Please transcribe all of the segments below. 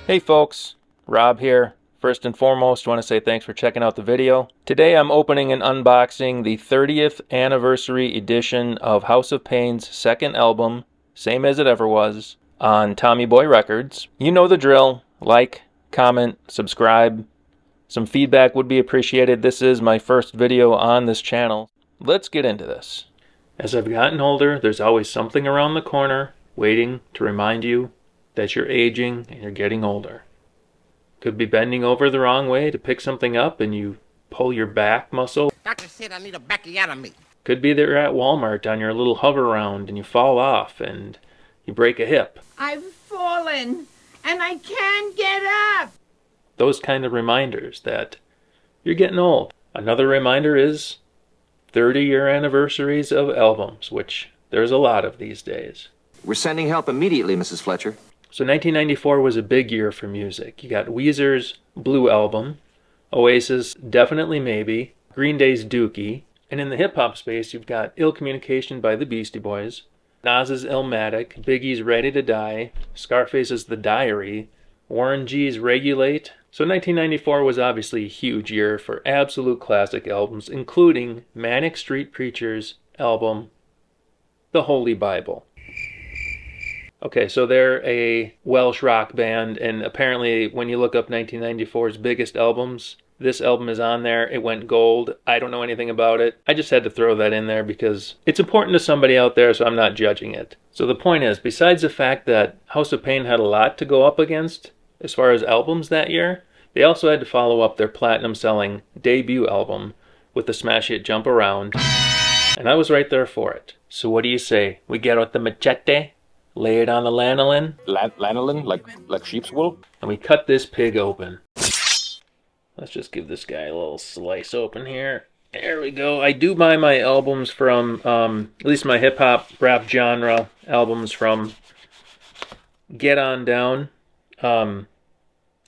Hey folks, Rob here. First and foremost, want to say thanks for checking out the video. Today I'm opening and unboxing the 30th anniversary edition of House of Pain's second album, same as it ever was, on Tommy Boy Records. You know the drill. Like, comment, subscribe. Some feedback would be appreciated. This is my first video on this channel. Let's get into this. As I've gotten older, there's always something around the corner waiting to remind you that you're aging and you're getting older. Could be bending over the wrong way to pick something up and you pull your back muscle. Doctor said I need a backiotomy. Could be that you're at Walmart on your little hover round and you fall off and you break a hip. I've fallen and I can't get up. Those kind of reminders that you're getting old. Another reminder is 30-year anniversaries of albums, which there's a lot of these days. We're sending help immediately, Mrs. Fletcher. So 1994 was a big year for music. You got Weezer's Blue Album, Oasis' Definitely Maybe, Green Day's Dookie, and in the hip-hop space you've got Ill Communication by the Beastie Boys, Nas's Illmatic, Biggie's Ready to Die, Scarface's The Diary, Warren G's Regulate. So 1994 was obviously a huge year for absolute classic albums, including Manic Street Preacher's album, The Holy Bible. Okay, so they're a Welsh rock band, and apparently when you look up 1994's biggest albums, this album is on there. It went gold. I don't know anything about it. I just had to throw that in there because it's important to somebody out there, so I'm not judging it. So the point is, besides the fact that House of Pain had a lot to go up against as far as albums that year, they also had to follow up their platinum-selling debut album with the smash hit Jump Around, and I was right there for it. So what do you say? We get out the machete? Lay it on the lanolin. Lanolin? Like sheep's wool? And we cut this pig open. Let's just give this guy a little slice open here. There we go. I do buy my albums from, at least my hip-hop rap genre albums from Get On Down. I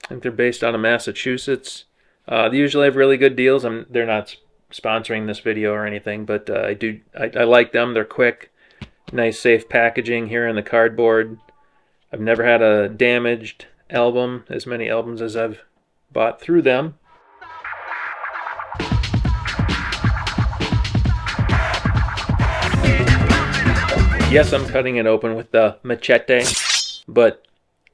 think they're based out of Massachusetts. They usually have really good deals. They're not sponsoring this video or anything, but I like them. They're quick. Nice safe packaging here in the cardboard. I've never had a damaged album, as many albums as I've bought through them. Yes, I'm cutting it open with the machete, but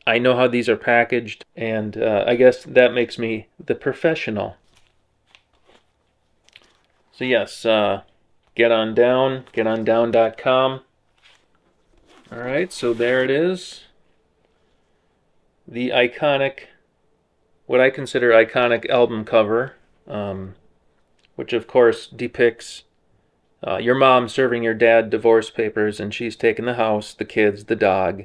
I know how these are packaged, and I guess that makes me the professional. So yes, Get On Down, getondown.com. Alright, so there it is. The iconic, what I consider iconic album cover, which of course depicts your mom serving your dad divorce papers, and she's taking the house, the kids, the dog,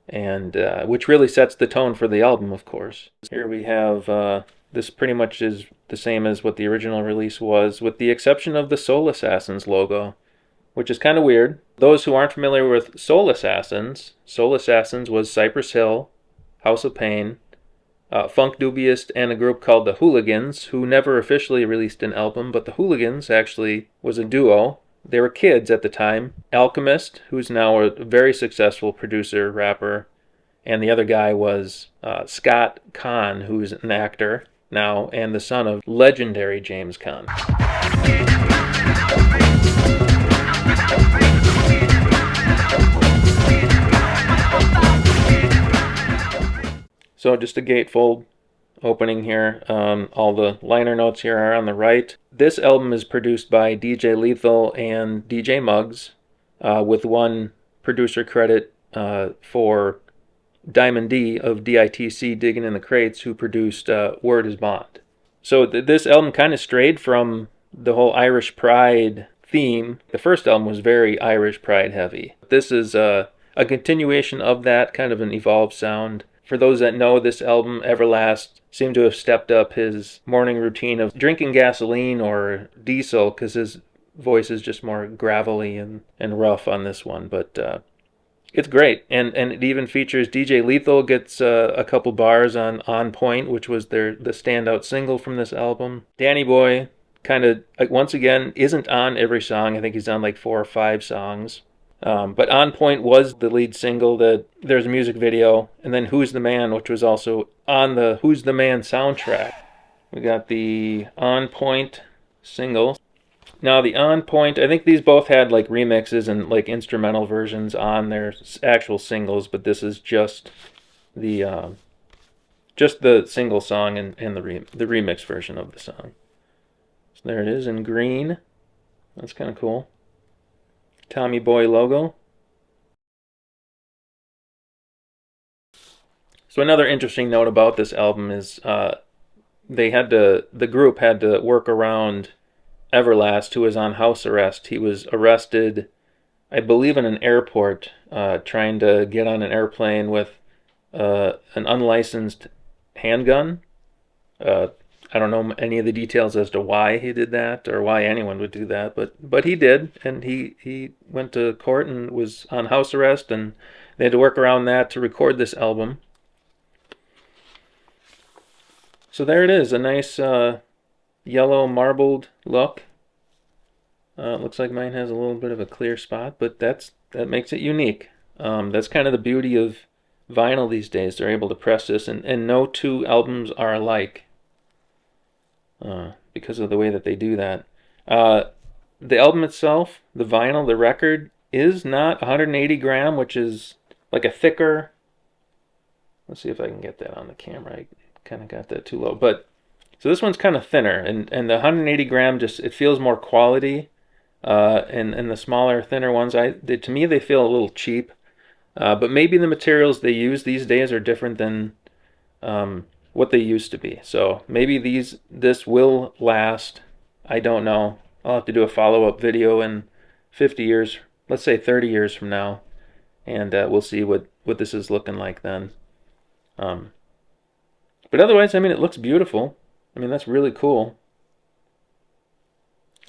and which really sets the tone for the album, of course. Here we have, this pretty much is the same as what the original release was, with the exception of the Soul Assassins logo, which is kind of weird. Those who aren't familiar with Soul Assassins was Cypress Hill, House of Pain, Funk Dubious, and a group called the Hooligans, who never officially released an album, but the Hooligans actually was a duo. They were kids at the time. Alchemist, who's now a very successful producer, rapper, and the other guy was Scott Conn, who's an actor now, and the son of legendary James Conn. So just a gatefold opening here. All the liner notes here are on the right. This album is produced by DJ Lethal and DJ Muggs, with one producer credit for Diamond D of DITC, Digging in the Crates, who produced Word is Bond. So this album kind of strayed from the whole Irish Pride theme. The first album was very Irish Pride heavy. This is a continuation of that, kind of an evolved sound. For those that know, this album, Everlast, seemed to have stepped up his morning routine of drinking gasoline or diesel, because his voice is just more gravelly and rough on this one. But it's great, and it even features DJ Lethal gets a couple bars on Point, which was the standout single from this album. Danny Boy kind of, once again, isn't on every song. I think he's on like 4 or 5 songs. But On Point was the lead single. There's a music video, and then Who's the Man, which was also on the Who's the Man soundtrack. We got the On Point single. Now the On Point, I think these both had like remixes and like instrumental versions on their actual singles, but this is just the single song and the remix version of the song. So there it is in green. That's kind of cool. Tommy Boy logo. So another interesting note about this album is the group had to work around Everlast, who was on house arrest. He was arrested, I believe, in an airport, trying to get on an airplane with an unlicensed handgun. I don't know any of the details as to why he did that or why anyone would do that, but he did, and he went to court and was on house arrest, and they had to work around that to record this album. So there it is, a nice yellow marbled look. Looks like mine has a little bit of a clear spot, but that makes it unique. That's kind of the beauty of vinyl these days. They're able to press this, and no two albums are alike because of the way that they do that. The album itself, the vinyl, the record, is not 180 gram, which is like a thicker... Let's see if I can get that on the camera. I kind of got that too low. But so this one's kind of thinner, and the 180 gram just, it feels more quality. And the smaller, thinner ones, to me, they feel a little cheap. But maybe the materials they use these days are different than what they used to be. So maybe this will last. I don't know. I'll have to do a follow-up video in 50 years, let's say 30 years from now, and we'll see what this is looking like then. But otherwise, I mean, it looks beautiful. I mean, that's really cool.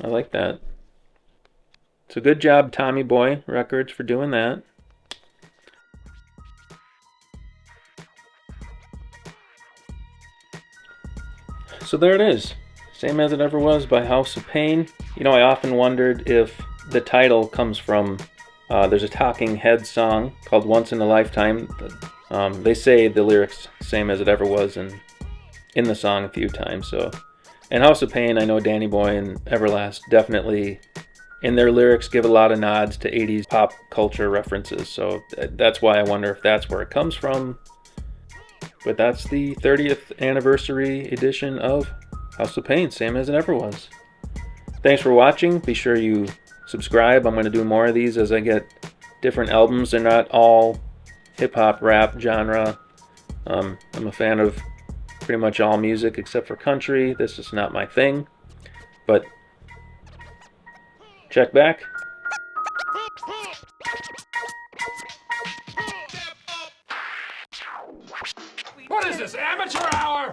I like that. So good job, Tommy Boy Records, for doing that. So there it is. Same As It Ever Was by House of Pain. You know, I often wondered if the title comes from, there's a Talking Heads song called Once in a Lifetime. They say the lyrics, Same As It Ever Was, in the song a few times. So, and House of Pain, I know Danny Boy and Everlast definitely, in their lyrics, give a lot of nods to 80s pop culture references. So that's why I wonder if that's where it comes from. But that's the 30th anniversary edition of House of Pain, Same As It Ever Was. Thanks for watching. Be sure you subscribe. I'm going to do more of these as I get different albums. They're not all hip-hop, rap genre. I'm a fan of pretty much all music except for country. This is not my thing. But check back. What is this, amateur hour?